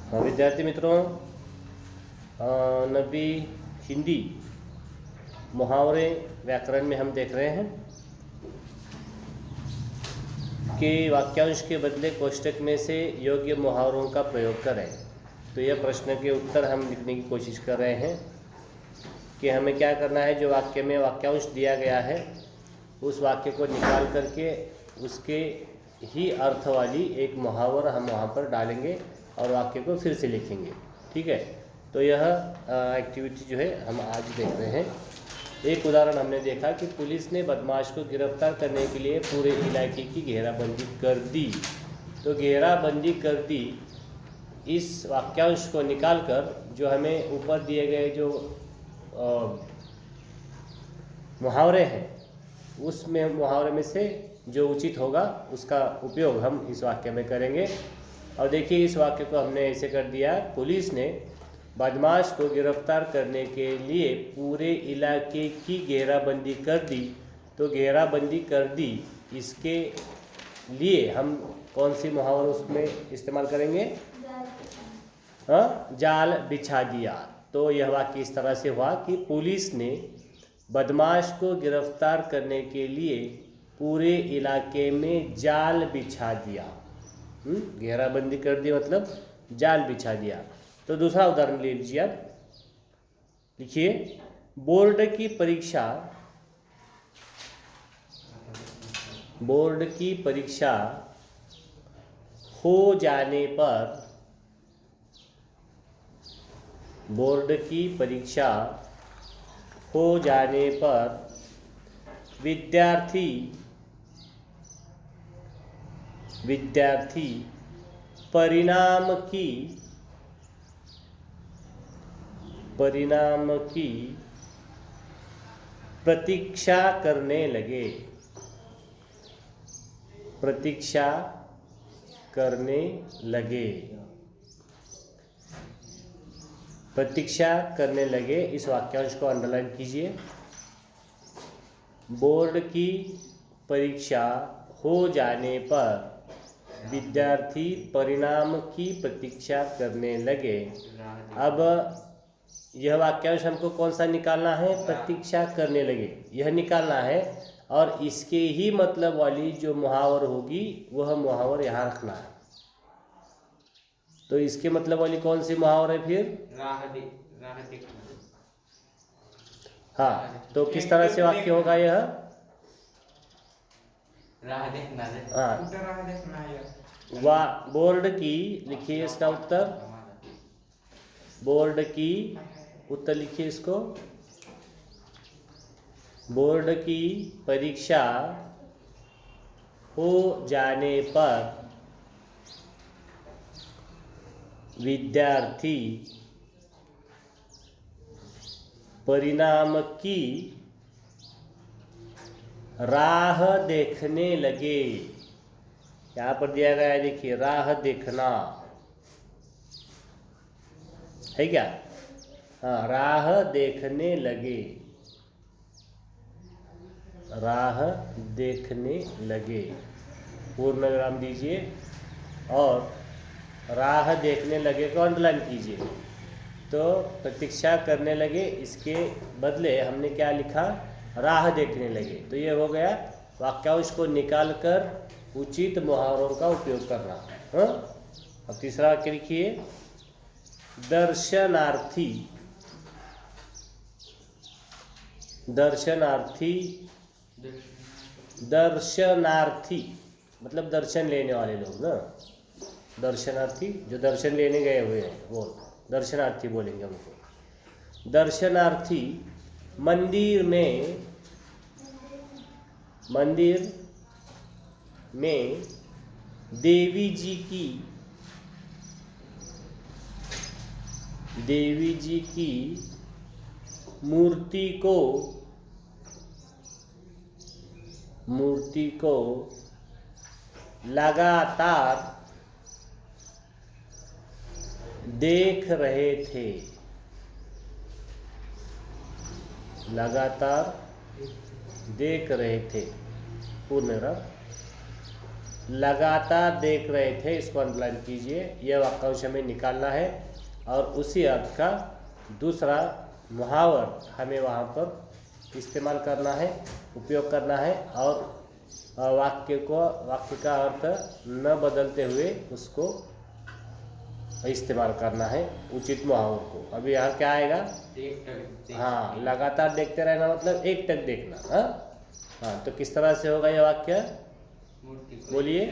विद्यार्थी मित्रों, नबी हिंदी मुहावरे व्याकरण में हम देख रहे हैं कि वाक्यांश के बदले कोष्टक में से योग्य मुहावरों का प्रयोग करें। तो यह प्रश्न के उत्तर हम लिखने की कोशिश कर रहे हैं कि हमें क्या करना है। जो वाक्य में वाक्यांश दिया गया है उस वाक्य को निकाल करके उसके ही अर्थ वाली एक मुहावरा हम वहाँ पर डालेंगे और वाक्य को फिर से लिखेंगे। ठीक है, तो यह एक्टिविटी जो है हम आज देख रहे हैं। एक उदाहरण हमने देखा कि पुलिस ने बदमाश को गिरफ्तार करने के लिए पूरे इलाके की घेराबंदी कर दी। तो घेराबंदी कर दी, इस वाक्यांश को निकालकर जो हमें ऊपर दिए गए जो मुहावरे हैं उसमें मुहावरे में से जो उचित होगा उसका उपयोग हम इस वाक्य में करेंगे। और देखिए, इस वाक्य को हमने ऐसे कर दिया, पुलिस ने बदमाश को गिरफ्तार करने के लिए पूरे इलाके की घेराबंदी कर दी। तो घेराबंदी कर दी, इसके लिए हम कौन सी मुहावरा उसमें इस्तेमाल करेंगे? जाल बिछा दिया। तो यह वाक्य इस तरह से हुआ कि पुलिस ने बदमाश को गिरफ्तार करने के लिए पूरे इलाके में जाल बिछा दिया। घेराबंदी कर दी मतलब जाल बिछा दिया। तो दूसरा उदाहरण ले लीजिए आप। लिखिए, बोर्ड की परीक्षा हो जाने पर विद्यार्थी परिणाम की प्रतीक्षा करने लगे। इस वाक्यांश को अंडरलाइन कीजिए। बोर्ड की परीक्षा हो जाने पर विद्यार्थी परिणाम की प्रतीक्षा करने लगे। अब यह वाक्यांश हमको कौन सा निकालना है? प्रतीक्षा करने लगे, यह निकालना है। और इसके ही मतलब वाली जो मुहावर होगी वह मुहावर यहाँ रखना है। तो इसके मतलब वाली कौन सी मुहावर है फिर? राह देखना। हाँ, तो किस तरह से वाक्य होगा यह? राह देखना। हाँ, बोर्ड की, लिखिए इसका उत्तर। बोर्ड की उत्तर लिखिए इसको। बोर्ड की परीक्षा हो जाने पर विद्यार्थी परिणाम की राह देखने लगे। यहाँ पर दिया गया है, देखिए, राह देखना है क्या? हाँ, राह देखने लगे। पूर्ण विराम दीजिए और राह देखने लगे को अंडरलाइन कीजिए। तो प्रतीक्षा करने लगे, इसके बदले हमने क्या लिखा? राह देखने लगे। तो ये हो गया वाक्यांश को निकालकर उचित मुहावरों का उपयोग करना। हाँ, अब तीसरा वाक्य लिखिए, दर्शनार्थी मतलब दर्शन लेने वाले लोग ना। दर्शनार्थी जो दर्शन लेने गए हुए हैं वो दर्शनार्थी बोलेंगे उनको। दर्शनार्थी मंदिर में देवी जी की मूर्ति को लगातार देख रहे थे। पूर्ण विराम। लगातार देख रहे थे, इसको अंडरलाइन कीजिए। यह वाक्यांश हमें निकालना है और उसी अर्थ का दूसरा मुहावर हमें वहाँ पर इस्तेमाल करना है, उपयोग करना है और वाक्य का अर्थ न बदलते हुए उसको इस्तेमाल करना है, उचित मुहावर को। अभी यहाँ क्या आएगा? हाँ, लगातार देखते रहना मतलब एक टक देखना। हाँ, तो किस तरह से होगा यह वाक्य? बोलिए।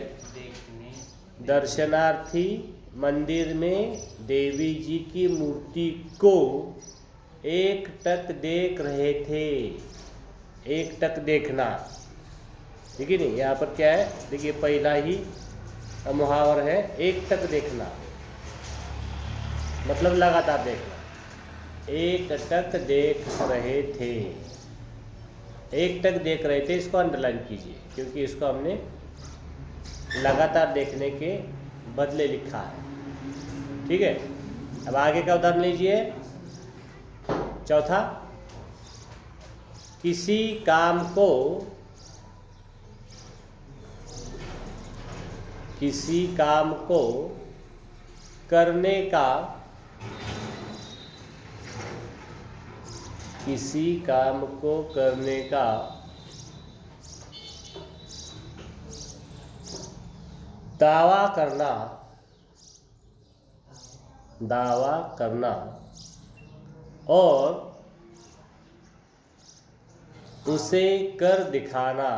दर्शनार्थी मंदिर में देवी जी की मूर्ति को एक टक देख रहे थे। एक टक देखना, ठीक है नहीं? यहाँ पर क्या है? देखिए, पहला ही मुहावर है एक टक देखना, मतलब लगातार देखना। एक टक देख रहे थे, एक टक देख रहे थे, इसको अंडरलाइन कीजिए क्योंकि इसको हमने लगातार देखने के बदले लिखा है। ठीक है, अब आगे का उदाहरण लीजिए। चौथा, किसी काम को करने का दावा करना और उसे कर दिखाना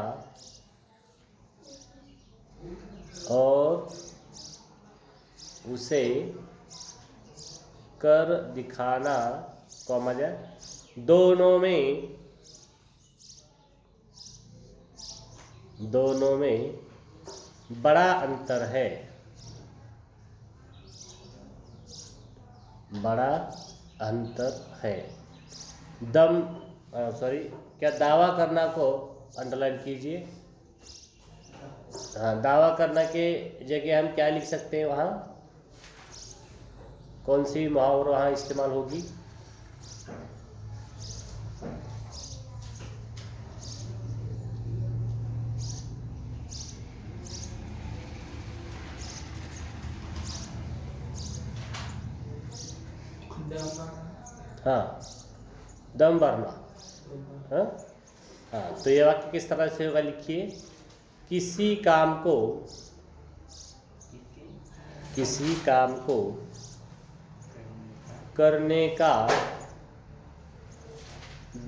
कौन मजा, दोनों में बड़ा अंतर है। क्या दावा करना को अंडरलाइन कीजिए। हाँ, दावा करना के जगह हम क्या लिख सकते हैं? वहाँ कौन सी मुहावरा वहाँ इस्तेमाल होगी? हाँ, दम भरना। हाँ, तो ये वाक्य किस तरह से होगा? लिखिए, किसी काम को करने का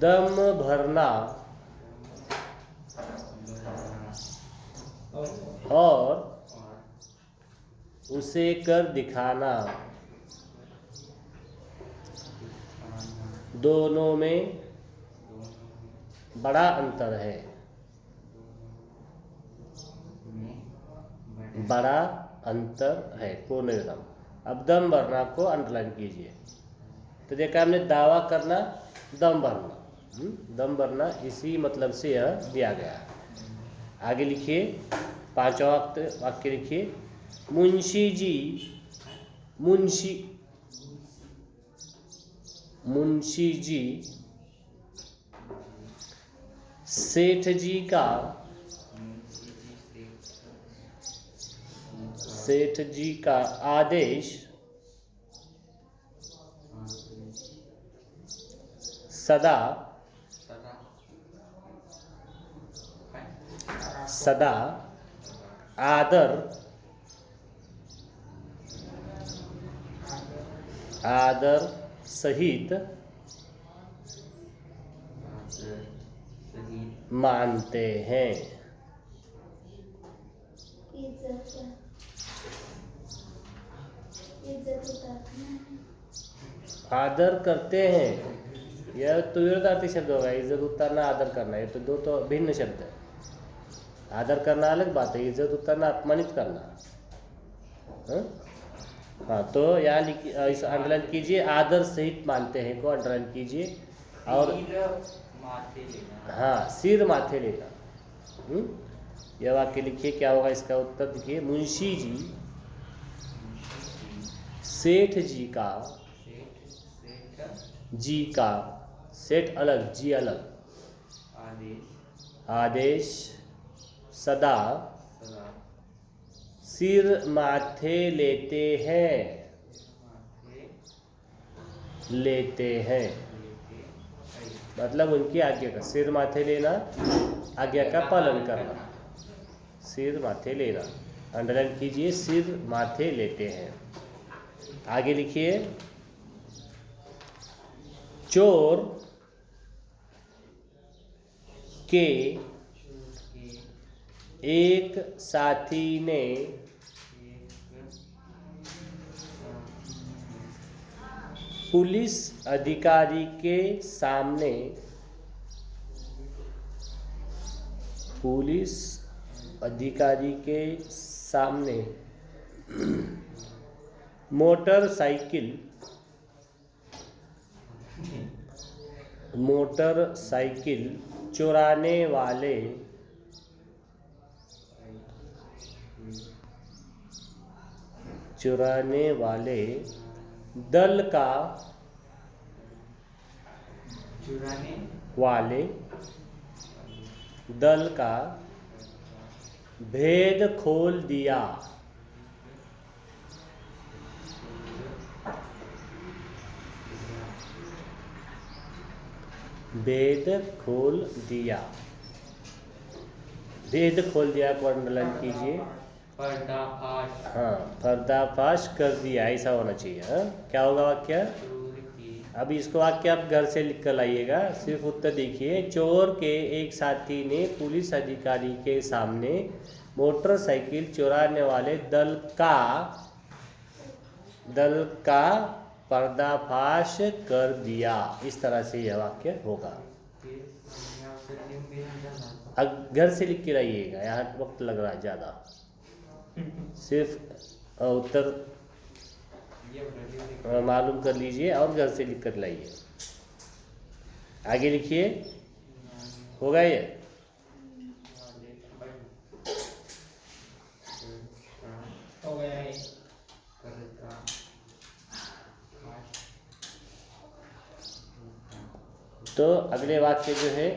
दम भरना और उसे कर दिखाना, दोनों में बड़ा अंतर है। पूर्ण विराम। अब दम भरना को अंडरलाइन कीजिए। तो देखा हमने, दावा करना, दम भरना। दम भरना इसी मतलब से यह दिया गया है। आगे लिखिए, पांचवा वाक्य लिखिए। मुंशी जी सेठ जी का आदेश सदा आदर सहित मानते हैं। आदर करते हैं, यह तो विरोधार्थी शब्द होगा। इज्जत उतारना, आदर करना, ये तो दो तो भिन्न शब्द है। आदर करना अलग बात है, इज्जत उतारना अपमानित करना। हाँ, तो यहाँ इस अंडरलाइन कीजिए, आदर सहित मानते हैं को अंडरलाइन कीजिए। और हाँ, सिर माथे लेना। यह वाक्य लिखिए, क्या होगा इसका उत्तर? देखिए, मुंशी जी सेठ जी का सेठ अलग, जी अलग, आदेश सदा सिर माथे लेते हैं, लेते हैं मतलब उनकी आज्ञा का, सिर माथे लेना, आज्ञा का पालन करना, सिर माथे लेना। अंडरलाइन कीजिए, सिर माथे लेते हैं। आगे लिखिए, चोर के एक साथी ने पुलिस अधिकारी के सामने, पुलिस अधिकारी के सामने मोटरसाइकिल चुराने वाले दल का भेद खोल दिया, भेद खोल दिया। भेद खोल दिया को अंडरलाइन कीजिए, पर्दाफाश। हाँ, पर्दाफाश कर दिया, ऐसा होना चाहिए। हाँ, क्या होगा वाक्य? अब इसको वाक्य आप घर से लिख कर लाइएगा, सिर्फ उत्तर देखिए। चोर के एक साथी ने पुलिस अधिकारी के सामने मोटरसाइकिल चुराने वाले दल का पर्दाफाश कर दिया। इस तरह से यह वाक्य होगा। अब घर से लिख के लाइएगा, यहाँ वक्त लग रहा है ज़्यादा, सिर्फ उत्तर मालूम कर लीजिए और घर से लिख कर लाइए। आगे लिखिए, होगा ये? हो गया है। तो अगले वाक्य जो है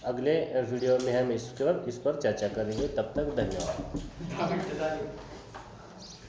अगले वीडियो में हम इस पर चर्चा करेंगे। तब तक धन्यवाद।